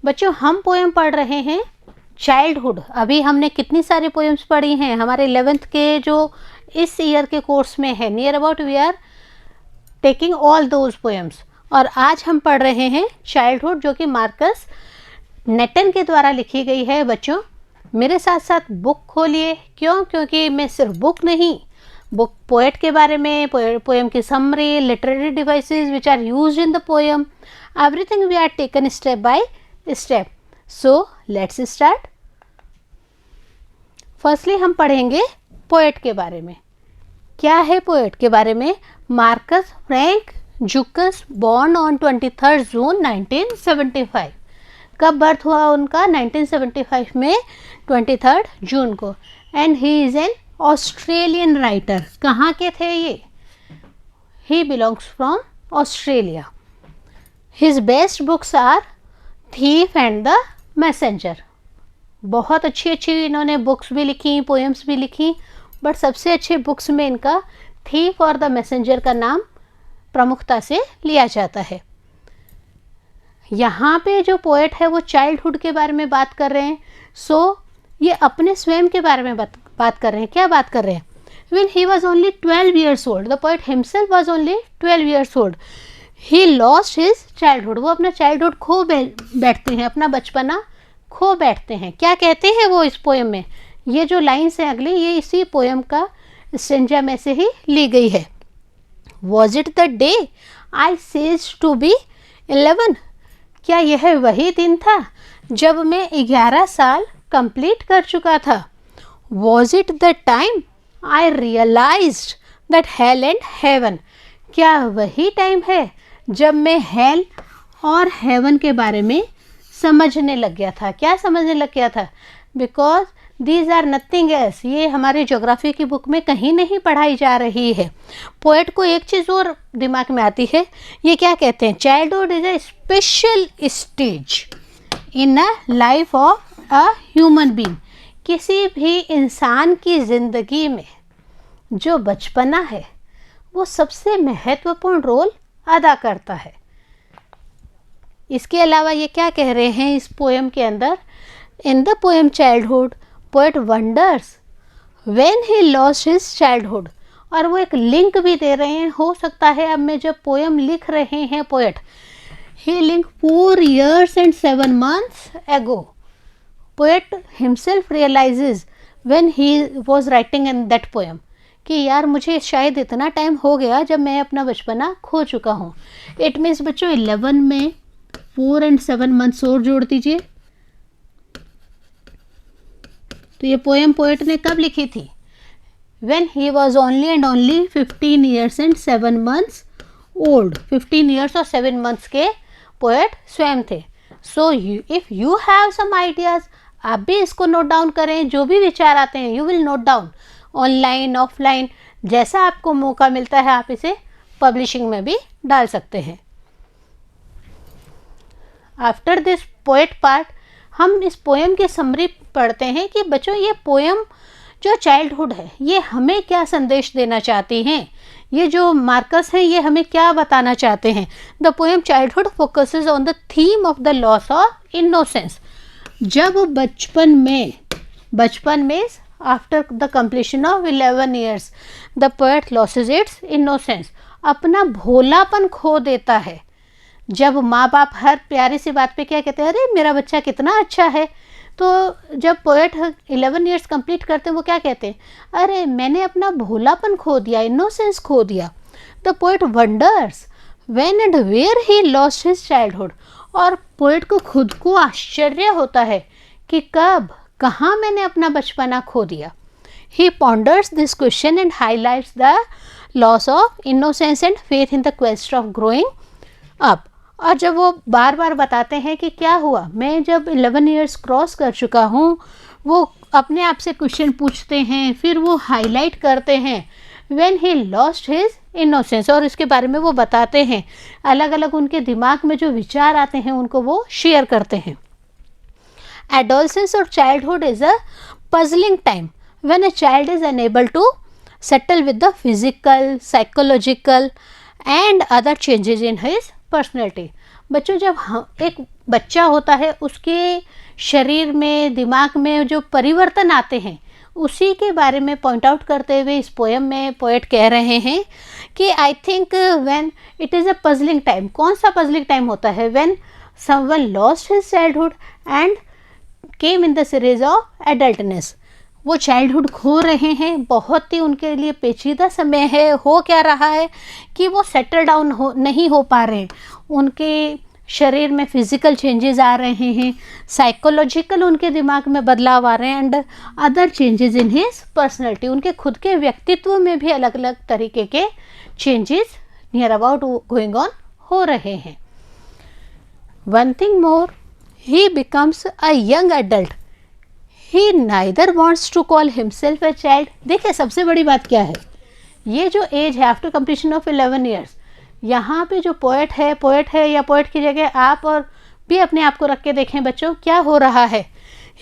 बच्चों हम पोएम पढ़ रहे हैं चाइल्डहुड। अभी हमने कितनी सारी पोएम्स पढ़ी हैं हमारे 11th के जो इस ईयर के कोर्स में है, near about we are taking all those poems. और आज हम पढ़ रहे हैं चाइल्डहुड, जो कि मार्कस नेटन के द्वारा लिखी गई है। बच्चों मेरे साथ साथ बुक खोलिए। क्यों? क्योंकि मैं सिर्फ बुक नहीं, बुक पोएट के बारे में, पोएम की summary, literary devices which are used in the poem, everything we are taken step by step. So let's start. Firstly हम पढ़ेंगे पोएट के बारे में। क्या है पोएट के बारे में? मार्कस फ्रैंक जुकस, बॉर्न ऑन 23 जून 1975। कब बर्थ हुआ उनका? 1975 में 23 जून को। And he is an Australian writer. कहाँ के थे ये? He belongs from Australia. His best books are thief and the messenger. बहुत अच्छी अच्छी इन्होंने बुक्स भी लिखी, पोएम्स भी लिखी, बट सबसे अच्छे बुक्स में इनका थीफ और द मैसेंजर का नाम प्रमुखता से लिया जाता है। यहाँ पे जो पोएट है वो चाइल्डहुड के बारे में बात कर रहे हैं। सो ये अपने स्वयं के बारे में बात कर रहे हैं। क्या बात कर रहे हैं? When he was only 12 years old, the poet himself was only 12 years old. He lost his childhood. वो अपना चाइल्डहुड खो बैठते हैं, अपना बचपना खो बैठते हैं। क्या कहते हैं वो इस पोएम में? ये जो लाइन्स हैं अगली, ये इसी पोएम का स्टेंजा में से ही ली गई है। Was it the day I ceased to be 11? क्या यह वही दिन था जब मैं 11 साल कंप्लीट कर चुका था? Was it the time I realized that hell and heaven? क्या वही टाइम है जब मैं हेल और हेवन के बारे में समझने लग गया था? क्या समझने लग गया था? Because these are nothing else. ये हमारे ज्योग्राफी की बुक में कहीं नहीं पढ़ाई जा रही है। पोएट को एक चीज़ और दिमाग में आती है। ये क्या कहते हैं? Childhood is a special stage in a life of a human being. किसी भी इंसान की ज़िंदगी में जो बचपना है वो सबसे महत्वपूर्ण रोल अदा करता है। इसके अलावा ये क्या कह रहे हैं इस पोएम के अंदर? इन the poem childhood poet wonders when he lost his childhood. और वो एक लिंक भी दे रहे हैं। हो सकता है अब मैं जब पोएम लिख रहे हैं poet, he link 4 years and 7 months ago. Poet himself realizes when he was writing in that poem कि यार मुझे शायद इतना टाइम हो गया जब मैं अपना बचपना खो चुका हूँ। इट मीन्स बच्चों 11 में 4 and 7 months और जोड़ दीजिए। तो ये पोएम पोएट ने कब लिखी थी? When he was only and only 15 years and 7 months old. 15 years और 7 months के पोएट स्वयं थे। So if you have some ideas, आप भी इसको नोट डाउन करें। जो भी विचार आते हैं you will note down, online offline, जैसा आपको मौका मिलता है आप इसे पब्लिशिंग में भी डाल सकते हैं। आफ्टर दिस पोएट पार्ट हम इस पोएम की समरी पढ़ते हैं कि बच्चों ये पोएम जो चाइल्डहुड है ये हमें क्या संदेश देना चाहती हैं। ये जो मार्कस हैं ये हमें क्या बताना चाहते हैं। The poem childhood focuses on the theme of the loss of innocence. जब बचपन में after the completion of 11 years the poet losses it's innocence, अपना भोलापन खो देता है। जब माँ बाप हर प्यारी सी बात पे क्या कहते हैं, अरे मेरा बच्चा कितना अच्छा है, तो जब पोएट 11 years कंप्लीट करते हैं वो क्या कहते हैं, अरे मैंने अपना भोलापन खो दिया, इनोसेंस खो दिया। The poet wonders when and where he lost his childhood. और पोएट को खुद को आश्चर्य होता है कि कब कहाँ मैंने अपना बचपना खो दिया। He ponders this question and highlights the loss of innocence and faith in the quest of growing up. और जब वो बार बार बताते हैं कि क्या हुआ, मैं जब 11 years क्रॉस कर चुका हूँ, वो अपने आप से क्वेश्चन पूछते हैं, फिर वो हाईलाइट करते हैं when he lost his innocence, और इसके बारे में वो बताते हैं। अलग अलग उनके दिमाग में जो विचार आते हैं उनको वो शेयर करते हैं। एडोलसेंस और childhood is a puzzling time when a child is unable to settle with the physical, psychological and other changes in his personality. बच्चों जब एक बच्चा होता है उसके शरीर में, दिमाग में जो परिवर्तन आते हैं उसी के बारे में पॉइंट आउट करते हुए इस पोएम में पोएट कह रहे हैं कि I think when it is a puzzling time. कौन सा पजलिंग टाइम होता है? When someone lost his childhood and came in the series of adultness. वो चाइल्डहुड खो रहे हैं, बहुत ही उनके लिए पेचीदा समय है। हो क्या रहा है कि वो सेटल डाउन नहीं हो पा रहे हैं, उनके शरीर में फिजिकल चेंजेस आ रहे हैं, साइकोलॉजिकल उनके दिमाग में बदलाव आ रहे हैं and other changes in his personality. उनके खुद के व्यक्तित्व में भी अलग अलग तरीके के changes near about going on हो रहे हैं। One thing more, he becomes a young adult, he neither wants to call himself a child. देखिए सबसे बड़ी बात क्या है, ये जो एज है आफ्टर कंप्लीशन ऑफ 11 ईयर्स, यहाँ पे जो पोएट है या पोएट की जगह आप और भी अपने आप को रख के देखें बच्चों, क्या हो रहा है?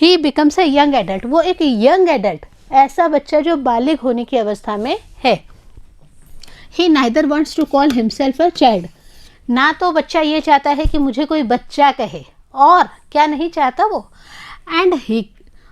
ही बिकम्स अ यंग एडल्ट, वो एक यंग एडल्ट, ऐसा बच्चा जो बालिग होने की अवस्था में है। He neither wants to call himself a child, ना तो बच्चा ये चाहता है कि मुझे कोई बच्चा कहे, और क्या नहीं चाहता वो, and he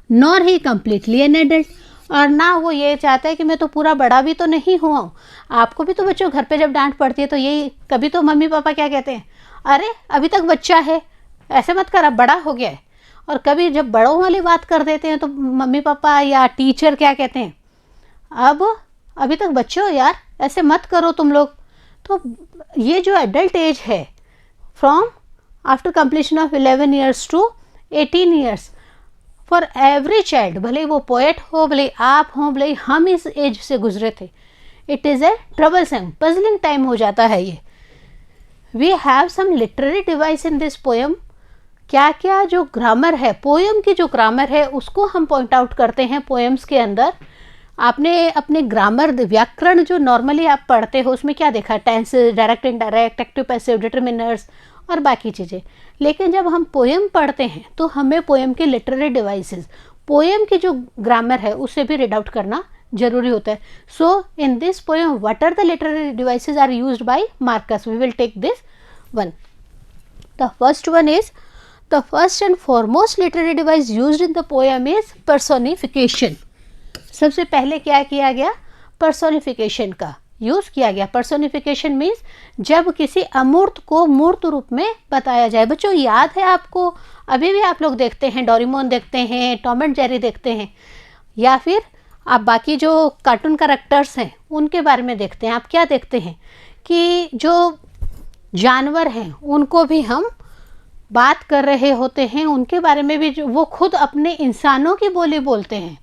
nor he completely an adult, और ना वो ये चाहता है कि मैं तो पूरा बड़ा भी तो नहीं हुआ हूँ। आपको भी तो बच्चों घर पे जब डांट पड़ती है तो यही, कभी तो मम्मी पापा क्या कहते हैं, अरे अभी तक बच्चा है, ऐसे मत कर, अब बड़ा हो गया है। और कभी जब बड़ों वाली बात कर देते हैं तो मम्मी पापा या टीचर क्या कहते हैं, अब अभी तक बच्चे हो यार, ऐसे मत करो तुम लोग। तो ये जो एडल्ट एज है from after completion of 11 years to 18 years, for every child, भले वो पोएट हो, भले आप हों, भले हम इस एज से गुजरे थे, it is a troublesome puzzling time हो जाता है ये। We have some literary device in this poem. क्या क्या जो ग्रामर है, पोएम की जो ग्रामर है उसको हम पॉइंट आउट करते हैं पोएम्स के अंदर। आपने अपने ग्रामर, व्याकरण जो नॉर्मली आप पढ़ते हो उसमें क्या देखा, tense, direct, indirect, active, passive, determiners और बाकी चीज़ें। लेकिन जब हम पोएम पढ़ते हैं तो हमें पोएम के लिटरेरी डिवाइसेस, पोएम की जो ग्रामर है उसे भी रीड आउट करना जरूरी होता है। So in this poem what are the literary devices are used by Marcus, we will take this one. The first one is, the first and foremost literary device used in the poem is personification. सबसे पहले क्या किया गया, personification का use किया गया। Personification means जब किसी अमूर्त को मूर्त रूप में बताया जाए। बच्चों याद है आपको, अभी भी आप लोग देखते हैं, डोरेमोन देखते हैं, टॉम एंड जेरी देखते हैं, या फिर आप बाकी जो कार्टून कैरेक्टर्स हैं उनके बारे में देखते हैं। आप क्या देखते हैं कि जो जानवर हैं उनको भी हम बात कर रहे होते हैं, उनके बारे में भी जो वो खुद अपने इंसानों की बोली बोलते हैं।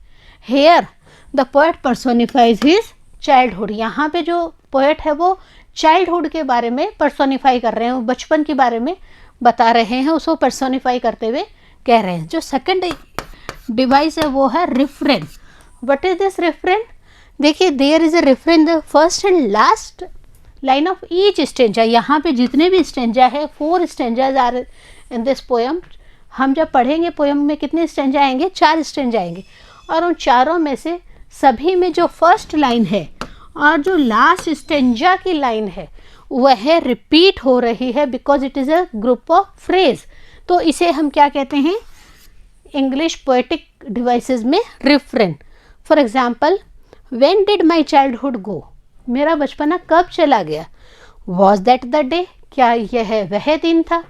Here the poet personifies his childhood, यहाँ पे जो पोएट है वो चाइल्डहुड के बारे में पर्सोनिफाई कर रहे हैं, बचपन के बारे में बता रहे हैं, उसको पर्सोनिफाई करते हुए कह रहे हैं। जो सेकंड डिवाइस है वो है refrain. What is this refrain? देखिए there is a refrain the first and last line of each stanza. यहाँ पे जितने भी स्टेंजा है, 4 stanzas are in this poem. हम जब पढ़ेंगे पोएम में कितने स्टेंजा आएंगे, 4 स्टेंजा आएंगे, और उन चारों में से सभी में जो फर्स्ट लाइन है और जो लास्ट स्टेंजा की लाइन है वह रिपीट हो रही है, because it is a group of phrase. तो इसे हम क्या कहते हैं इंग्लिश पोएटिक डिवाइसेस में, refrain. For example, when did my childhood गो, मेरा बचपना कब चला गया। वॉज दैट द डे, क्या यह वह दिन था।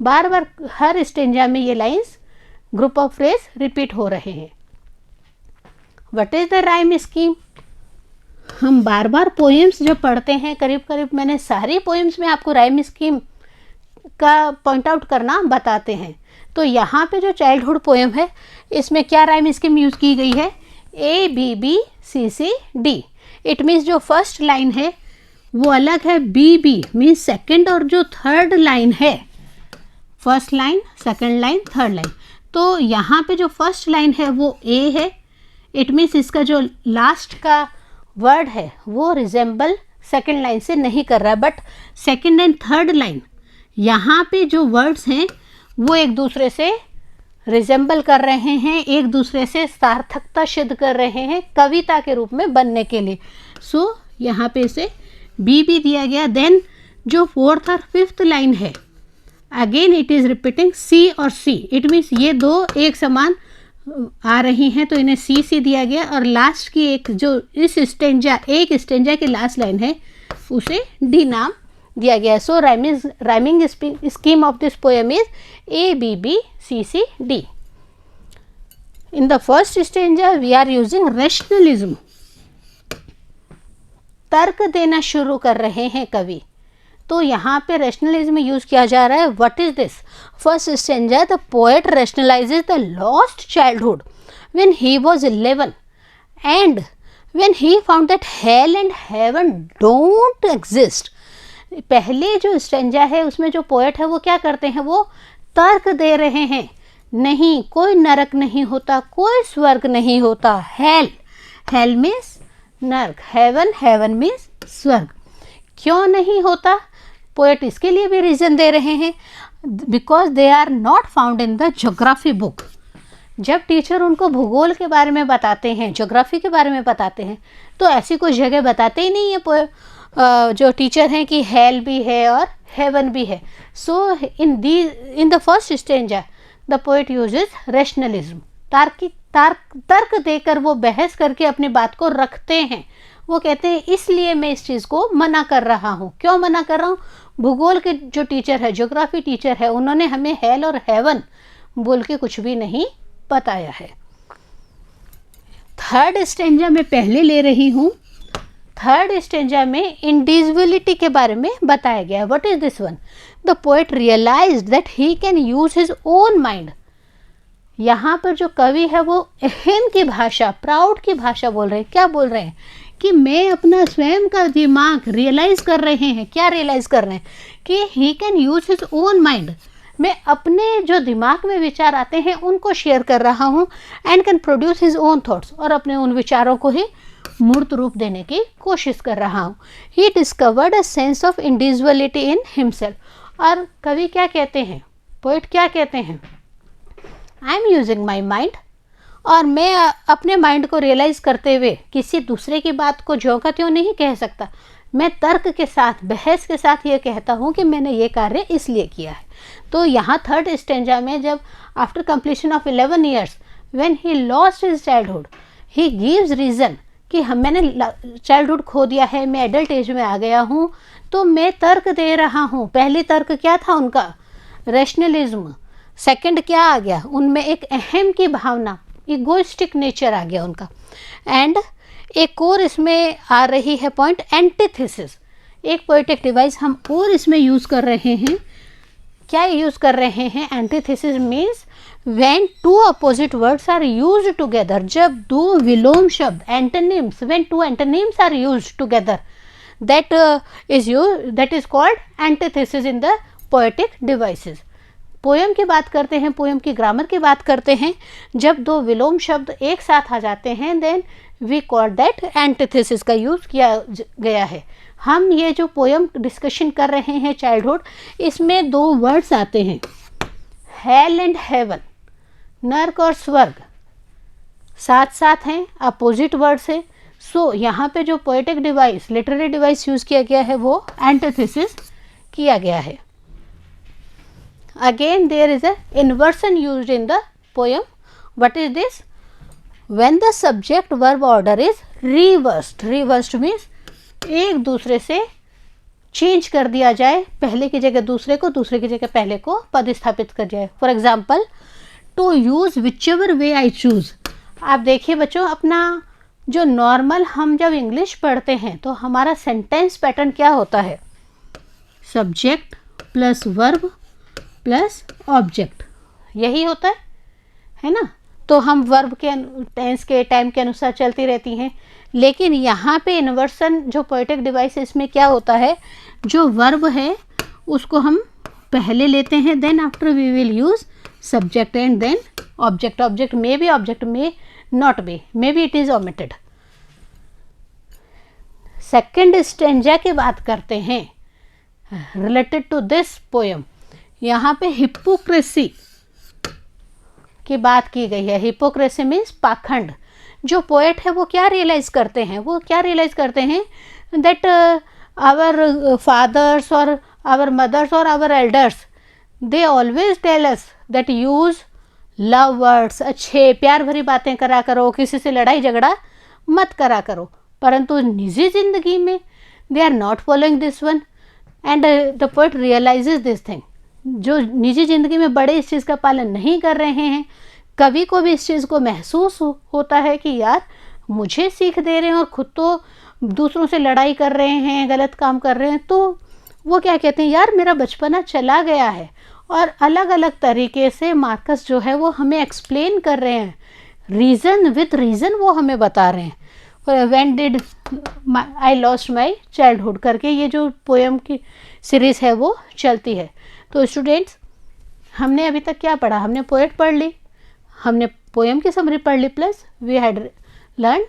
बार बार हर स्टेंजा में ये lines, group of phrase repeat हो रहे हैं। What is the rhyme scheme, हम बार बार पोएम्स जो पढ़ते हैं, करीब करीब मैंने सारी पोएम्स में आपको राइम स्कीम का पॉइंट आउट करना बताते हैं। तो यहाँ पे जो चाइल्डहुड पोएम है इसमें क्या राइम स्कीम यूज़ की गई है, A B B C C D। It means जो फर्स्ट लाइन है वो अलग है, B B मीन्स सेकेंड, और जो थर्ड लाइन है, first line, second line, third line. तो यहाँ पे जो फर्स्ट लाइन है वो A है, इट मीन्स इसका जो लास्ट का वर्ड है वो रिजेंबल सेकेंड लाइन से नहीं कर रहा है, but second and third line यहाँ पे जो वर्ड्स हैं वो एक दूसरे से रिजेंबल कर रहे हैं, एक दूसरे से सार्थकता सिद्ध कर रहे हैं कविता के रूप में बनने के लिए। सो यहाँ पे इसे बी भी दिया गया। देन जो 4th और 5th लाइन है अगेन इट इज रिपीटिंग सी और सी, इट मीन्स ये दो एक समान आ रही हैं तो इन्हें सी सी दिया गया, और लास्ट की एक जो इस स्टेंजा, एक स्टेंजा की लास्ट लाइन है उसे डी नाम दिया गया है. So rhyming scheme of this poem is A B B C C D. In the first stanza we are using rationalism. तर्क देना शुरू कर रहे हैं कवि, तो यहाँ पे रैशनलिज्म यूज किया जा रहा है. What is this? First stanza, the poet rationalises the lost childhood when he was 11 and when he found that hell and heaven don't exist. पहले जो स्टेंजा है उसमें जो पोएट है वो क्या करते हैं, वो तर्क दे रहे हैं, नहीं कोई नरक नहीं होता, कोई स्वर्ग नहीं होता. हेल, हेल मीन्स नरक, हेवन, हेवन मीन्स स्वर्ग. क्यों नहीं होता? पोएट इसके लिए भी रीज़न दे रहे हैं, because they are not found in the geography book. जब टीचर उनको भूगोल के बारे में बताते हैं, ज्योग्राफी के बारे में बताते हैं, तो ऐसी कोई जगह बताते ही नहीं है जो टीचर हैं कि हेल भी है और हेवन भी है. So in the first stanza the poet uses rationalism. तर्क देकर वो बहस करके अपनी बात को रखते हैं. वो कहते हैं इसलिए मैं इस चीज़ को मना कर रहा हूँ. क्यों मना कर रहा हूँ? भूगोल के जो टीचर है, ज्योग्राफी टीचर है, उन्होंने हमें हेल और हेवन बोल के कुछ भी नहीं बताया है. थर्ड स्टेंजा में पहले ले रही हूँ. थर्ड स्टेंजा में इंडिविजुअलिटी के बारे में बताया गया है. What is this one? The poet realised that he can use his own mind. यहाँ पर जो कवि है वो अहम की भाषा, प्राउड की भाषा बोल रहे हैं. क्या बोल रहे हैं? कि मैं अपना स्वयं का दिमाग रियलाइज कर रहे हैं. क्या रियलाइज कर रहे हैं? कि ही can use his own mind. मैं अपने जो दिमाग में विचार आते हैं उनको शेयर कर रहा हूँ. And can produce his own thoughts, और अपने उन विचारों को ही मूर्त रूप देने की कोशिश कर रहा हूँ. He discovered a sense of individuality in himself. और कवि क्या कहते हैं, पोएट क्या कहते हैं? I am using my mind, और मैं अपने माइंड को रियलाइज़ करते हुए किसी दूसरे की बात को ज्यों का त्यों नहीं कह सकता. मैं तर्क के साथ, बहस के साथ ये कहता हूँ कि मैंने ये कार्य इसलिए किया है. तो यहाँ थर्ड स्टेंजा में जब after completion of 11 years when he lost his childhood, he gives reason कि मैंने चाइल्डहुड खो दिया है, मैं एडल्ट एज में आ गया हूँ, तो मैं तर्क दे रहा हूँ. पहले तर्क क्या था उनका? रैशनलिज्म. सेकंड क्या आ गया उनमें? एक अहम की भावना, इगोइस्टिक नेचर आ गया उनका. एंड एक और इसमें आ रही है पॉइंट, एंटीथेसिस. एक पोएटिक डिवाइस हम और इसमें यूज़ कर रहे हैं. क्या यूज़ कर रहे हैं? Antithesis means when two opposite words are used together. जब दो विलोम शब्द, antonyms, when two antonyms are used together, that is called antithesis in the poetic devices. Poem की बात करते हैं, पोएम की ग्रामर की बात करते हैं. जब दो विलोम शब्द एक साथ आ जाते हैं, then we call that antithesis का यूज़ किया गया है. हम ये जो पोएम डिस्कशन कर रहे हैं चाइल्डहुड, इसमें दो वर्ड्स आते हैं, हेल एंड हेवन. नर्क और स्वर्ग साथ साथ हैं, अपोजिट वर्ड्स है. सो यहाँ पे जो poetic device, literary device use किया गया है वो एंटीथेसिस किया गया है. Again there is a inversion used in the poem. What is this? When the subject verb order is reversed. Reversed means एक दूसरे से चेंज कर दिया जाए, पहले की जगह दूसरे को, दूसरे की जगह पहले को पदस्थापित कर जाए. For example, to use whichever way I choose. आप देखिए बच्चों, अपना जो नॉर्मल हम जब इंग्लिश पढ़ते हैं तो हमारा सेंटेंस पैटर्न क्या होता है? Subject plus verb plus object, यही होता है ना. तो हम वर्ब के टेंस के टाइम के अनुसार चलती रहती हैं. लेकिन यहाँ पे इन्वर्सन जो पोएटिक डिवाइस इसमें क्या होता है, जो वर्ब है उसको हम पहले लेते हैं, then after we will use subject and then object. Object may be, object may not be, may be it is omitted. Second stanza की बात करते हैं रिलेटेड टू दिस पोएम. यहाँ पे हिपोक्रेसी की बात की गई है. हिपोक्रेसी मीन्स पाखंड. जो पोएट है वो क्या रियलाइज़ करते हैं? वो क्या रियलाइज़ करते हैं? दैट आवर फादर्स और आवर मदर्स और our elders, they always tell us that use love words, अच्छे प्यार भरी बातें करा करो, किसी से लड़ाई झगड़ा मत करा करो, परंतु निजी ज़िंदगी में they are not following this one and the poet realises this thing. जो निजी ज़िंदगी में बड़े इस चीज़ का पालन नहीं कर रहे हैं, कभी को भी इस चीज़ को महसूस होता है कि यार मुझे सीख दे रहे हैं और खुद तो दूसरों से लड़ाई कर रहे हैं, गलत काम कर रहे हैं, तो वो क्या कहते हैं, यार मेरा बचपना चला गया है। और अलग अलग तरीके से मार्कस जो है वो हमें एक्सप्लेन कर रहे हैं, रीज़न विथ रीज़न वो हमें बता रहे हैं। When did I lost my childhood करके ये जो पोएम की सीरीज़ है वो चलती है। तो स्टूडेंट्स, हमने अभी तक क्या पढ़ा, हमने पोएट पढ़ ली, हमने पोएम की समरी पढ़ ली, plus we had learn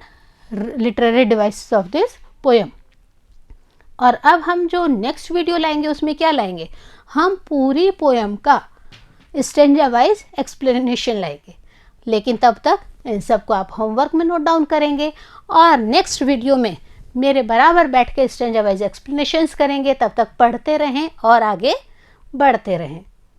literary devices of this poem. और अब हम जो नेक्स्ट वीडियो लाएंगे उसमें क्या लाएंगे, हम पूरी पोएम का स्टेंजा वाइज एक्सप्लेनेशन लाएंगे। लेकिन तब तक इन सबको आप होमवर्क में नोट डाउन करेंगे और नेक्स्ट वीडियो में मेरे बराबर बैठ के स्टेंजा वाइज एक्सप्लेनेशंस करेंगे। तब तक पढ़ते रहें और आगे बढ़ते रहें।